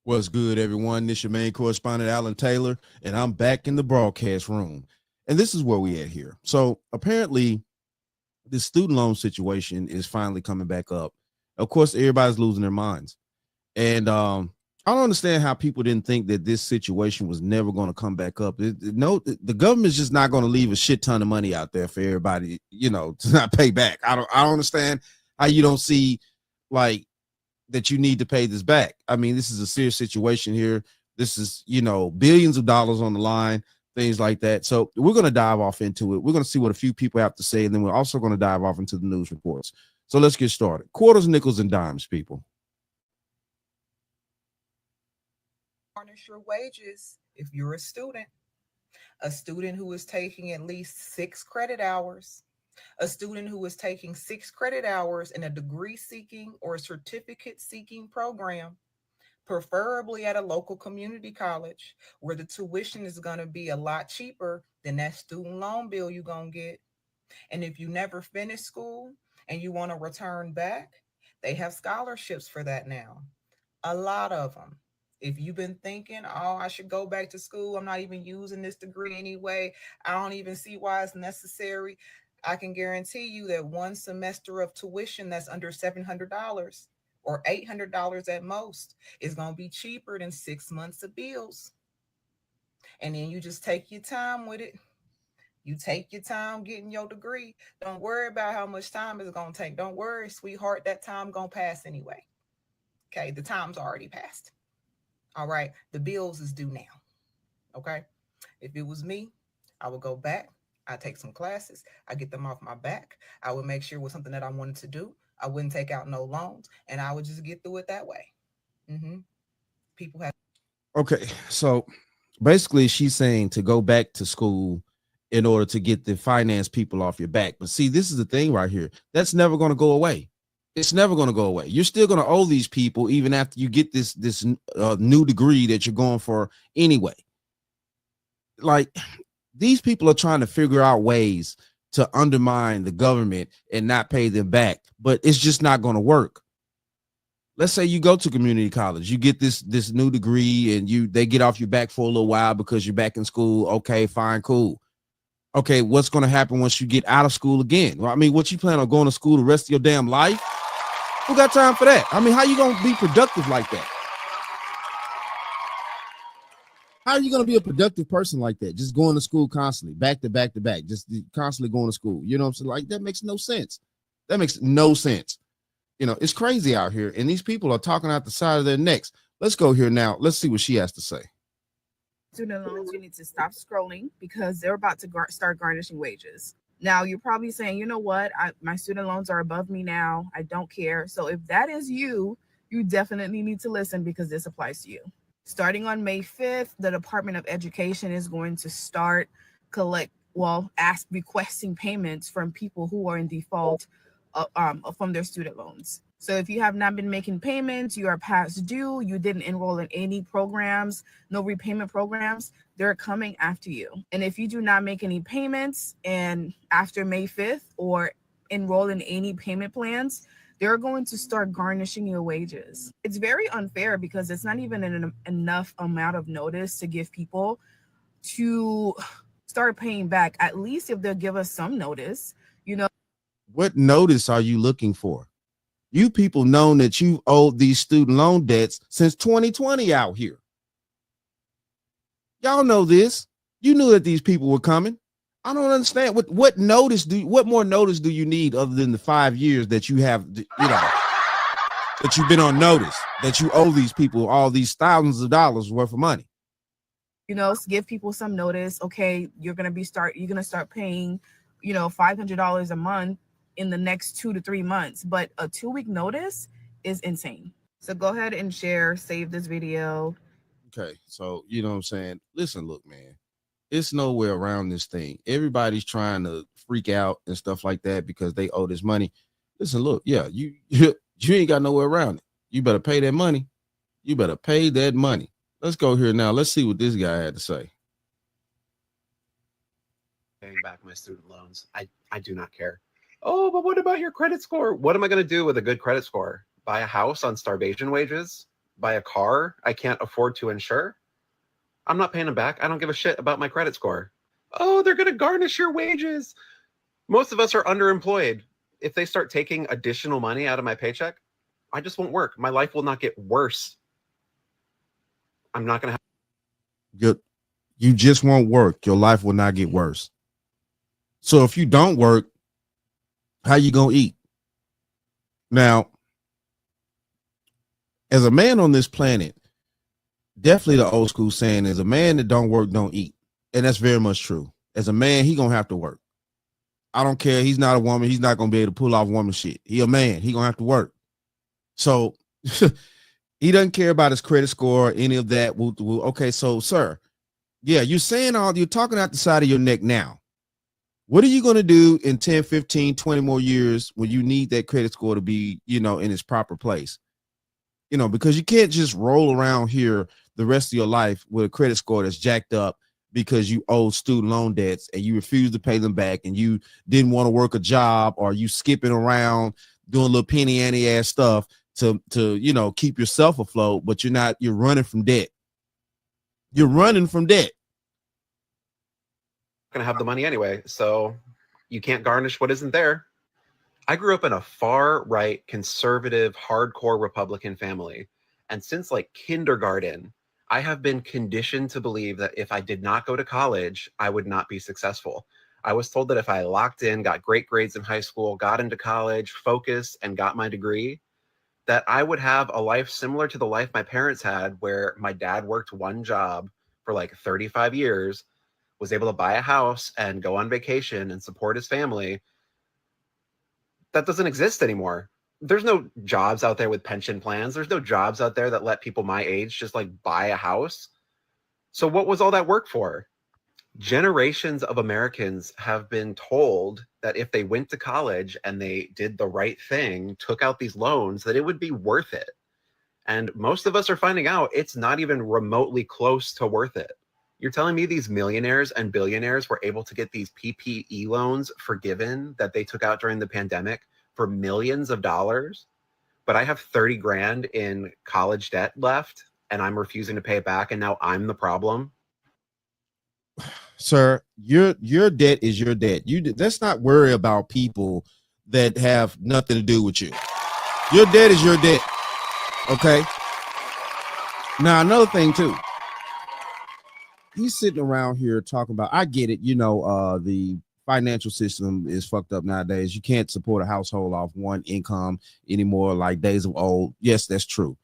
What's good, everyone? This your main correspondent, Alan Taylor, and I'm back in the broadcast room. And this is where we at here. So apparently, this student loan situation is finally coming back up. Of course, everybody's losing their minds. And I don't understand how people didn't think that this situation was never going to come back up. No, the government's just not going to leave a shit ton of money out there for everybody, to not pay back. I don't understand how you don't see like that you need to pay this back. I mean, this is a serious situation here. This is, billions of dollars on the line, things like that. So we're going to dive off into it. We're going to see what a few people have to say, and then we're also going to dive off into the news reports. So let's get started. Quarters, nickels, and dimes, people. Garnish your wages if you're a student who is taking at least 6 credit hours, a student who is taking 6 credit hours in a degree seeking or certificate seeking program, preferably at a local community college where the tuition is going to be a lot cheaper than that student loan bill you're going to get. And if you never finish school and you want to return back, they have scholarships for that now. A lot of them. If you've been thinking, oh, I should go back to school, I'm not even using this degree anyway, I don't even see why it's necessary, I can guarantee you that one semester of tuition that's under $700 or $800 at most is going to be cheaper than 6 months of bills. And then you just take your time with it. You take your time getting your degree. Don't worry about how much time it's going to take. Don't worry, sweetheart, that time going to pass anyway. Okay, the time's already passed. All right, the bills is due now. Okay, if it was me, I would go back. I take some classes. I get them off my back. I would make sure it was something that I wanted to do. I wouldn't take out no loans, and I would just get through it that way. Mm-hmm. People have. Okay, so basically she's saying to go back to school in order to get the finance people off your back. But see, this is the thing right here. That's never going to go away. It's never going to go away. You're still going to owe these people even after you get this new degree that you're going for anyway. Like, these people are trying to figure out ways to undermine the government and not pay them back, but it's just not going to work. Let's say you go to community college, you get this new degree, and they get off your back for a little while because you're back in school. Okay, fine, cool. Okay, what's going to happen once you get out of school again? Well, I mean, what, you plan on going to school the rest of your damn life? Who got time for that? I mean, how you going to be productive like that? How are you going to be a productive person like that? Just going to school constantly, back to back to back, just constantly going to school. You know what I'm saying? Like, that makes no sense. That makes no sense. It's crazy out here, and these people are talking out the side of their necks. Let's go here now. Let's see what she has to say. Student loans, you need to stop scrolling because they're about to start garnishing wages. Now, you're probably saying, you know what? My student loans are above me now. I don't care. So if that is you, you definitely need to listen because this applies to you. Starting on May 5th, the Department of Education is going to start requesting payments from people who are in default from their student loans. So if you have not been making payments, you are past due, you didn't enroll in any programs, no repayment programs, they're coming after you. And if you do not make any payments and after May 5th or enroll in any payment plans, they're going to start garnishing your wages. It's very unfair because it's not even enough amount of notice to give people to start paying back. At least if they'll give us some notice, What notice are you looking for? You people know that you've owed these student loan debts since 2020 out here. Y'all know this. You knew that these people were coming. I don't understand what more notice do you need other than the 5 years that you have, that you've been on notice, that you owe these people all these thousands of dollars worth of money. Give people some notice. Okay, you're gonna start paying, $500 a month in the next 2 to 3 months, but a 2-week notice is insane. So go ahead and save this video. Okay, so you know what I'm saying? Listen, look, man, it's nowhere around this thing. Everybody's trying to freak out and stuff like that because they owe this money. Listen, look, yeah, you ain't got nowhere around it. You better pay that money. You better pay that money. Let's go here now. Let's see what this guy had to say. Paying back my student loans. I do not care. Oh, but what about your credit score? What am I going to do with a good credit score? Buy a house on starvation wages? buy a car I can't afford to insure, I'm not paying them back. I don't give a shit about my credit score. Oh, they're going to garnish your wages. Most of us are underemployed. If they start taking additional money out of my paycheck, I just won't work. My life will not get worse. I'm not going to have. You just won't work. Your life will not get worse. So if you don't work, how you going to eat? Now, as a man on this planet, definitely the old school saying is a man that don't work, don't eat. And that's very much true. As a man, he going to have to work. I don't care. He's not a woman. He's not going to be able to pull off woman shit. He a man. He going to have to work. So he doesn't care about his credit score or any of that. Okay, so sir, yeah, you're talking out the side of your neck now. What are you going to do in 10, 15, 20 more years when you need that credit score to be, in its proper place? Because you can't just roll around here the rest of your life with a credit score that's jacked up because you owe student loan debts and you refuse to pay them back and you didn't want to work a job, or you skipping around doing little penny ante ass stuff to keep yourself afloat, but you're running from debt. You're running from debt. Going to have the money anyway, so you can't garnish what isn't there. I grew up in a far right, conservative, hardcore Republican family, and since like kindergarten, I have been conditioned to believe that if I did not go to college, I would not be successful. I was told that if I locked in, got great grades in high school, got into college, focused, and got my degree, that I would have a life similar to the life my parents had, where my dad worked one job for like 35 years, was able to buy a house and go on vacation and support his family. That doesn't exist anymore. There's no jobs out there with pension plans. There's no jobs out there that let people my age just like buy a house. So what was all that work for? Generations of Americans have been told that if they went to college and they did the right thing, took out these loans, that it would be worth it. And most of us are finding out it's not even remotely close to worth it. You're telling me these millionaires and billionaires were able to get these PPE loans forgiven that they took out during the pandemic for millions of dollars, but I have 30 grand in college debt left and I'm refusing to pay it back, and now I'm the problem? Sir, your debt is your debt. Let's not worry about people that have nothing to do with you. Your debt is your debt. Okay. Now, another thing too. He's sitting around here talking about, I get it, the financial system is fucked up nowadays. You can't support a household off one income anymore like days of old. Yes, that's true.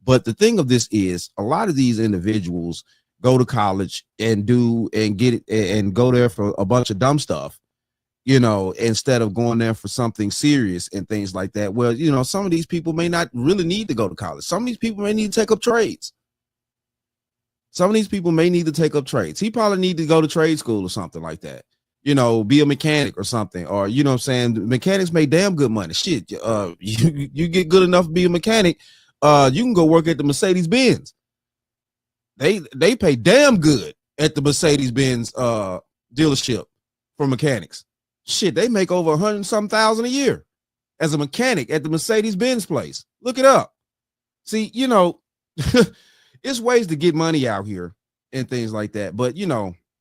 But the thing of this is, a lot of these individuals go to college and get it and go there for a bunch of dumb stuff, instead of going there for something serious and things like that. Well, some of these people may not really need to go to college. Some of these people may need to take up trades. Some of these people may need to take up trades. He probably need to go to trade school or something like that. Be a mechanic or something, or, mechanics make damn good money. Shit. You get good enough to be a mechanic. You can go work at the Mercedes Benz. They pay damn good at the Mercedes Benz dealership for mechanics. Shit. They make over 100-some thousand a year as a mechanic at the Mercedes Benz place. Look it up. See, it's ways to get money out here and things like that. But,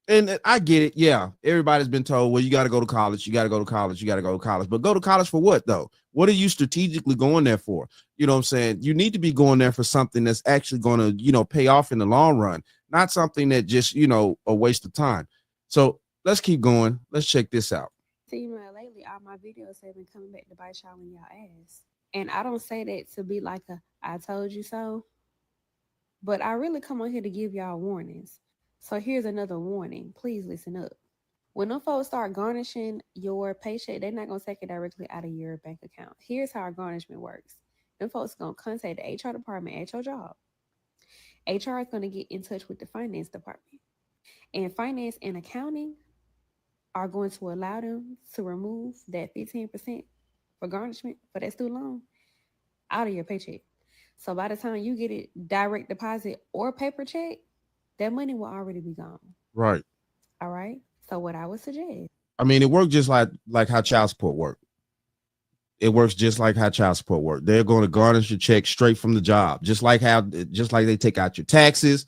and I get it. Yeah. Everybody's been told, well, you got to go to college. You got to go to college. You got to go to college. But go to college for what, though? What are you strategically going there for? You know what I'm saying? You need to be going there for something that's actually going to, pay off in the long run, not something that just, a waste of time. So let's keep going. Let's check this out. See, lately, all my videos have been coming back to bite y'all in y'all ass. And I don't say that to be like I told you so. But I really come on here to give y'all warnings. So here's another warning. Please listen up. When them folks start garnishing your paycheck, they're not going to take it directly out of your bank account. Here's how our garnishment works. Them folks are going to contact the HR department at your job. HR is going to get in touch with the finance department. And finance and accounting are going to allow them to remove that 15% for garnishment for that student loan out of your paycheck. So by the time you get it direct deposit or paper check, that money will already be gone. Right. All right. So what I would suggest. I mean, it worked just like how child support worked. It works just like how child support works. They're going to garnish your check straight from the job, just like they take out your taxes,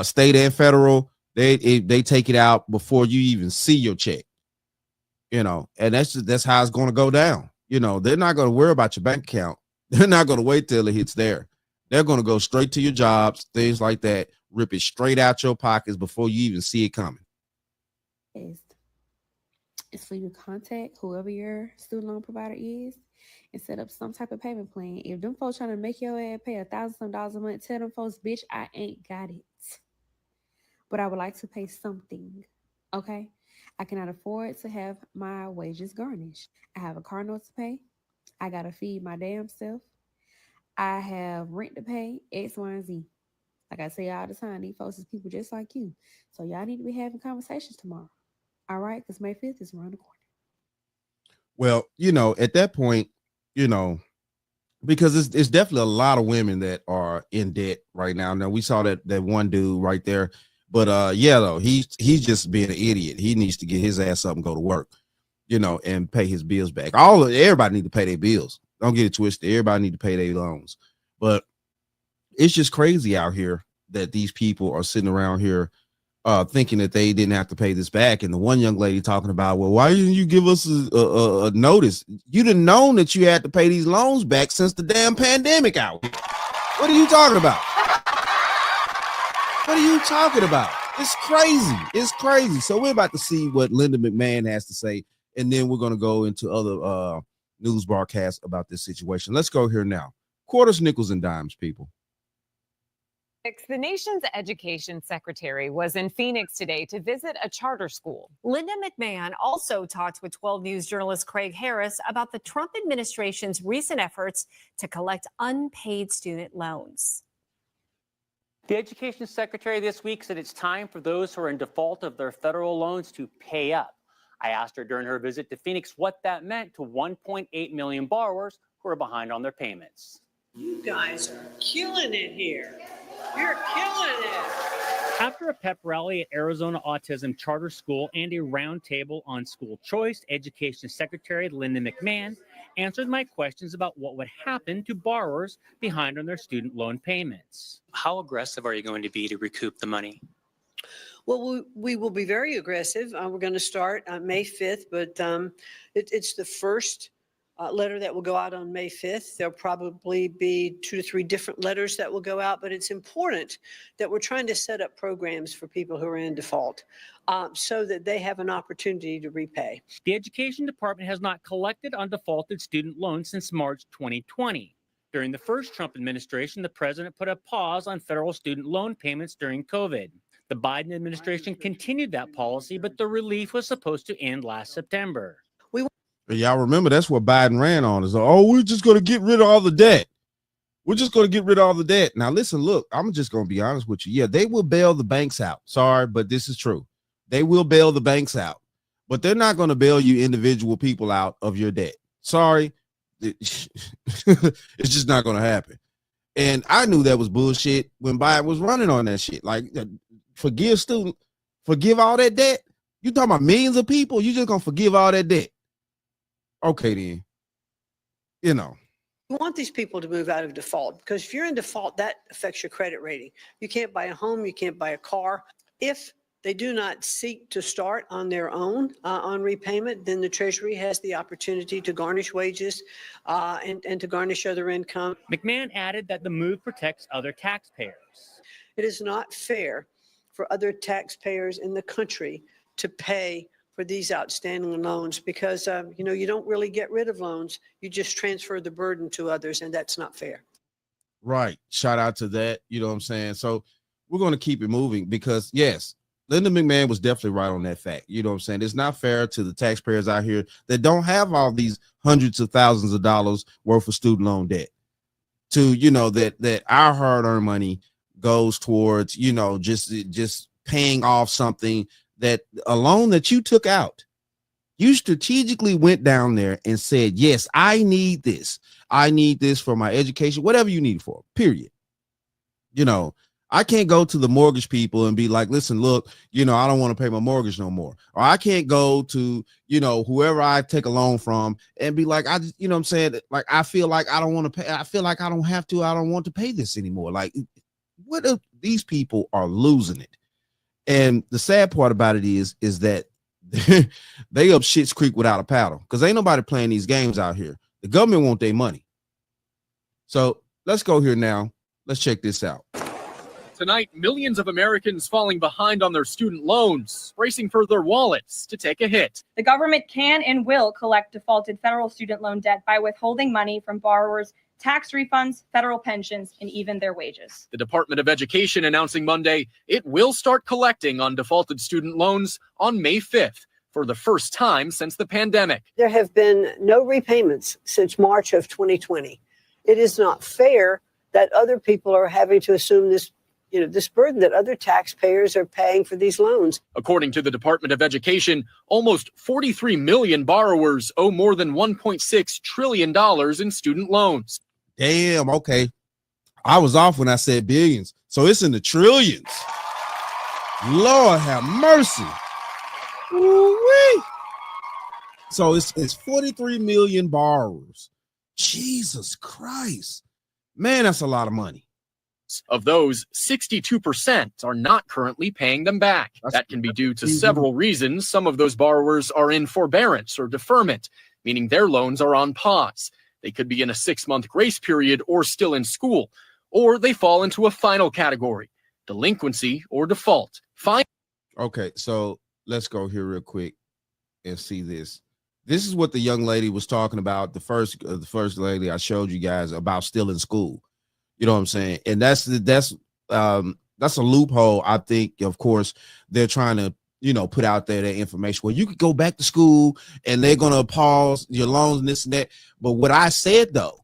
state and federal. They take it out before you even see your check. And that's how it's going to go down. They're not going to worry about your bank account. They're not going to wait till it hits there. They're going to go straight to your jobs, things like that, rip it straight out your pockets before you even see it coming. It's for you to contact whoever your student loan provider is and set up some type of payment plan. If them folks trying to make your ass pay $1,000 some a month, tell them folks, bitch, I ain't got it. But I would like to pay something. Okay? I cannot afford to have my wages garnished. I have a car note to pay. I gotta feed my damn self. I have rent to pay, X, Y, and Z. Like I say all the time, these folks is people just like you. So y'all need to be having conversations tomorrow. All right, because May 5th is around the corner. Well, at that point, because it's definitely a lot of women that are in debt right now. Now we saw that one dude right there, but he's just being an idiot. He needs to get his ass up and go to work, and pay his bills back. Everybody need to pay their bills. Don't get it twisted. Everybody need to pay their loans, but it's just crazy out here that these people are sitting around here thinking that they didn't have to pay this back. And the one young lady talking about, well, why didn't you give us a notice? You didn't know that you had to pay these loans back since the damn pandemic out. What are you talking about? What are you talking about? It's crazy. It's crazy. So we're about to see what Linda McMahon has to say, and then we're going to go into other news broadcasts about this situation. Let's go here now. Quarters, nickels, and dimes, people. The nation's education secretary was in Phoenix today to visit a charter school. Linda McMahon also talked with 12 News journalist Craig Harris about the Trump administration's recent efforts to collect unpaid student loans. The education secretary this week said it's time for those who are in default of their federal loans to pay up. I asked her during her visit to Phoenix what that meant to 1.8 million borrowers who are behind on their payments. You guys are killing it here. You're killing it. After a pep rally at Arizona Autism Charter School and a roundtable on school choice, Education Secretary Linda McMahon answered my questions about what would happen to borrowers behind on their student loan payments. How aggressive are you going to be to recoup the money? Well, we will be very aggressive. We're going to start on May 5th, but it's the first letter that will go out on May 5th. There'll probably be 2 to 3 different letters that will go out, but it's important that we're trying to set up programs for people who are in default so that they have an opportunity to repay. The Education Department has not collected on defaulted student loans since March 2020. During the first Trump administration, the president put a pause on federal student loan payments during COVID. The Biden administration continued that policy, but the relief was supposed to end last September. Y'all remember that's what Biden ran on is, we're just going to get rid of all the debt. We're just going to get rid of all the debt. Now, listen, look, I'm just going to be honest with you. Yeah, they will bail the banks out. Sorry, but this is true. They will bail the banks out, but they're not going to bail you individual people out of your debt. Sorry. It's just not going to happen. And I knew that was bullshit when Biden was running on that shit. Like, forgive all that debt. You talking about millions of people? You just going to forgive all that debt. Okay, then, You want these people to move out of default because if you're in default, that affects your credit rating. You can't buy a home. You can't buy a car. If they do not seek to start on their own on repayment, then the Treasury has the opportunity to garnish wages and to garnish other income. McMahon added that the move protects other taxpayers. It is not fair for other taxpayers in the country to pay for these outstanding loans because, you don't really get rid of loans. You just transfer the burden to others, and that's not fair. Right. Shout out to that. You know what I'm saying? So we're going to keep it moving because, yes, Linda McMahon was definitely right on that fact. You know what I'm saying? It's not fair to the taxpayers out here that don't have all these hundreds of thousands of dollars worth of student loan debt to, that our hard-earned money goes towards, just paying off something that a loan that you took out. You strategically went down there and said, yes, I need this. I need this for my education, whatever you need it for, period. I can't go to the mortgage people and be like, listen, look, I don't want to pay my mortgage no more. Or I can't go to, whoever I take a loan from and be like, I just, what I'm saying? Like, I feel like I don't want to pay. I feel like I don't have to. I don't want to pay this anymore. Like, what if these people are losing it? And the sad part about it is that they up shit's creek without a paddle, because ain't nobody playing these games out here. The government want their money. So let's go here now. Let's check this out. Tonight, millions of Americans falling behind on their student loans, racing for their wallets to take a hit. The government can and will collect defaulted federal student loan debt by withholding money from borrowers, tax refunds, federal pensions, and even their wages. The Department of Education announcing Monday it will start collecting on defaulted student loans on May 5th for the first time since the pandemic. There have been no repayments since March of 2020. It is not fair that other people are having to assume this burden that other taxpayers are paying for these loans. According to the Department of Education, almost 43 million borrowers owe more than $1.6 trillion in student loans. Damn, okay. I was off when I said billions. So it's in the trillions. Lord have mercy. Ooh-wee. So it's 43 million borrowers. Jesus Christ. Man, that's a lot of money. Of those, 62% are not currently paying them back. That can be due to several reasons. Some of those borrowers are in forbearance or deferment, meaning their loans are on pause. They could be in a 6-month grace period or still in school, or they fall into a final category, delinquency or default. Okay, so let's go here real quick and see this. This is what the young lady was talking about. The first lady I showed you guys about still in school. You know what I'm saying? And that's a loophole. I think, of course, they're trying to, put out there that information where you could go back to school and they're going to pause your loans and this and that. But what I said, though,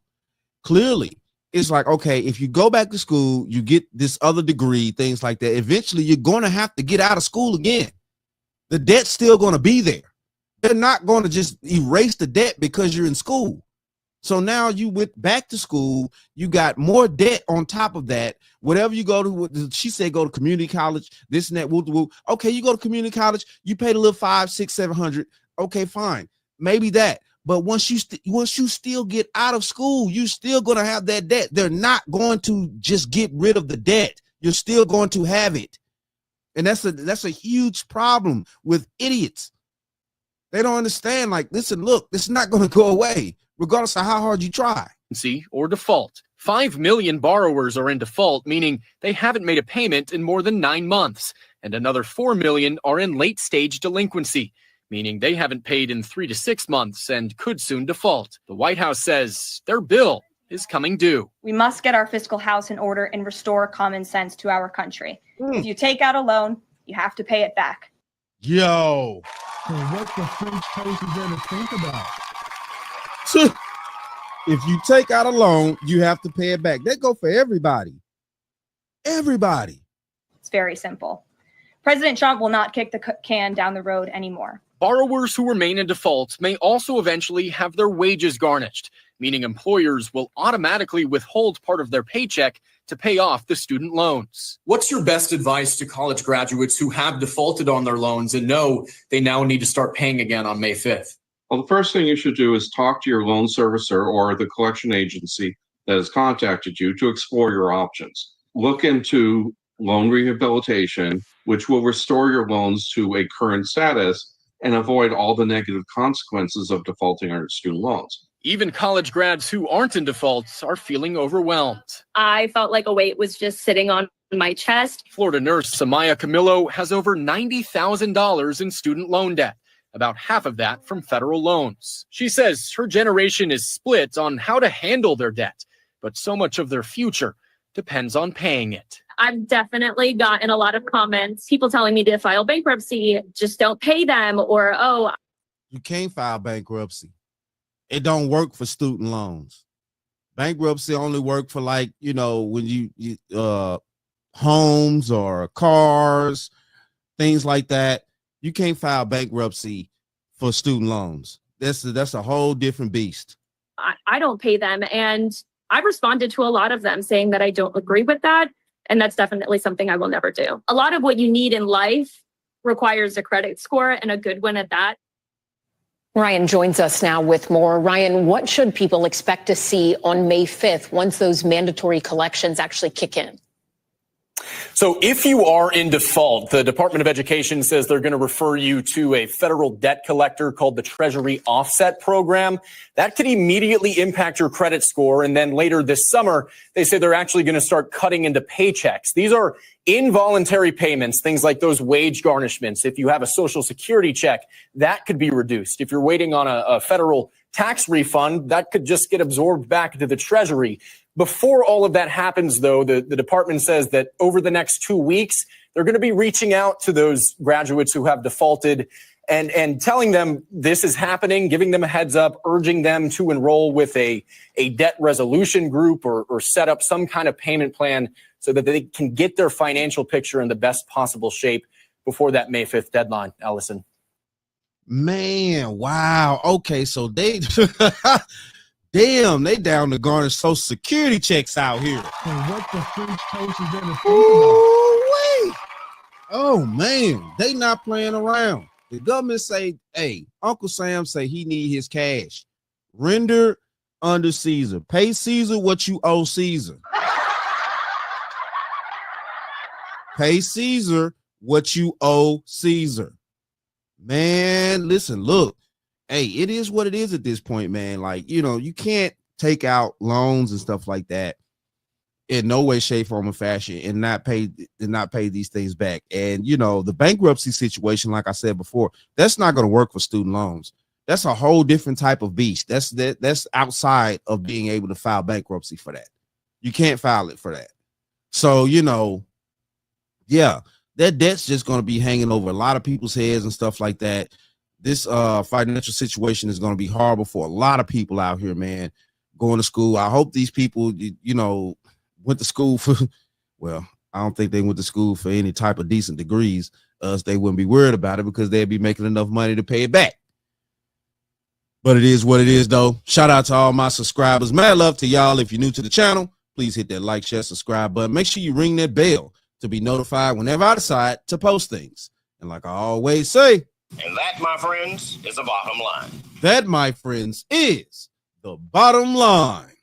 clearly, it's like, okay, if you go back to school, you get this other degree, things like that. Eventually, you're going to have to get out of school again. The debt's still going to be there. They're not going to just erase the debt because you're in school. So now you went back to school, you got more debt on top of that. Whatever you go to, she said, go to community college, this and that, woo, woo. Okay, you go to community college, you paid a little 500, 600, 700. Okay, fine, maybe that. But once you still get out of school, you're still going to have that debt. They're not going to just get rid of the debt. You're still going to have it, and that's a huge problem with idiots. They don't understand. Like, listen, look, this is not going to go away, regardless of how hard you try. Or default. 5 million borrowers are in default, meaning they haven't made a payment in more than 9 months. And another 4 million are in late stage delinquency, meaning they haven't paid in 3 to 6 months and could soon default. The White House says their bill is coming due. We must get our fiscal house in order and restore common sense to our country. If you take out a loan, you have to pay it back. Yo. So what the French case is there to think about? If you take out a loan, you have to pay it back. That go for everybody. Everybody. It's very simple. President Trump will not kick the can down the road anymore. Borrowers who remain in default may also eventually have their wages garnished, meaning employers will automatically withhold part of their paycheck to pay off the student loans. What's your best advice to college graduates who have defaulted on their loans and know they now need to start paying again on May 5th? Well, the first thing you should do is talk to your loan servicer or the collection agency that has contacted you to explore your options. Look into loan rehabilitation, which will restore your loans to a current status and avoid all the negative consequences of defaulting on your student loans. Even college grads who aren't in default are feeling overwhelmed. I felt like a weight was just sitting on my chest. Florida nurse Samaya Camillo has over $90,000 in student loan debt, about half of that from federal loans. She says her generation is split on how to handle their debt, but so much of their future depends on paying it. I've definitely gotten a lot of comments, people telling me to file bankruptcy, just don't pay them, or, oh. You can't file bankruptcy. It don't work for student loans. Bankruptcy only work for, like, when you homes or cars, things like that. You can't file bankruptcy for student loans. That's a whole different beast. I don't pay them. And I responded to a lot of them saying that I don't agree with that. And that's definitely something I will never do. A lot of what you need in life requires a credit score, and a good one at that. Ryan joins us now with more. Ryan, what should people expect to see on May 5th once those mandatory collections actually kick in? So if you are in default, the Department of Education says they're going to refer you to a federal debt collector called the Treasury Offset Program. That could immediately impact your credit score. And then later this summer, they say they're actually going to start cutting into paychecks. These are involuntary payments, things like those wage garnishments. If you have a Social Security check, that could be reduced. If you're waiting on a federal tax refund, that could just get absorbed back into the Treasury. Before all of that happens, though, the department says that over the next 2 weeks, they're going to be reaching out to those graduates who have defaulted and telling them this is happening, giving them a heads up, urging them to enroll with a debt resolution group or set up some kind of payment plan so that they can get their financial picture in the best possible shape before that May 5th deadline. Allison. Man, wow. Okay, so they damn, they down to garnish Social Security checks out here. So what the French coach is there to think about? Ooh-wee. Oh man, they not playing around. The government say, hey, Uncle Sam say he need his cash. Render under Caesar. Pay Caesar what you owe Caesar. Pay Caesar what you owe Caesar. Man, listen, look. Hey, it is what it is at this point, man. Like, you know, you can't take out loans and stuff like that in no way, shape, form, or fashion and not pay these things back. And, you know, the bankruptcy situation, like I said before, that's not going to work for student loans. That's a whole different type of beast. That's outside of being able to file bankruptcy for that. You can't file it for that. So, you know, yeah, that debt's just going to be hanging over a lot of people's heads and stuff like that. This financial situation is going to be horrible for a lot of people out here, man, going to school. I hope these people, you know, went to school for, well, I don't think they went to school for any type of decent degrees. They wouldn't be worried about it because they'd be making enough money to pay it back. But it is what it is, though. Shout out to all my subscribers. Mad love to y'all. If you're new to the channel, please hit that like, share, subscribe button. Make sure you ring that bell to be notified whenever I decide to post things. And like I always say, and that, my friends, is the bottom line. That, my friends, is the bottom line.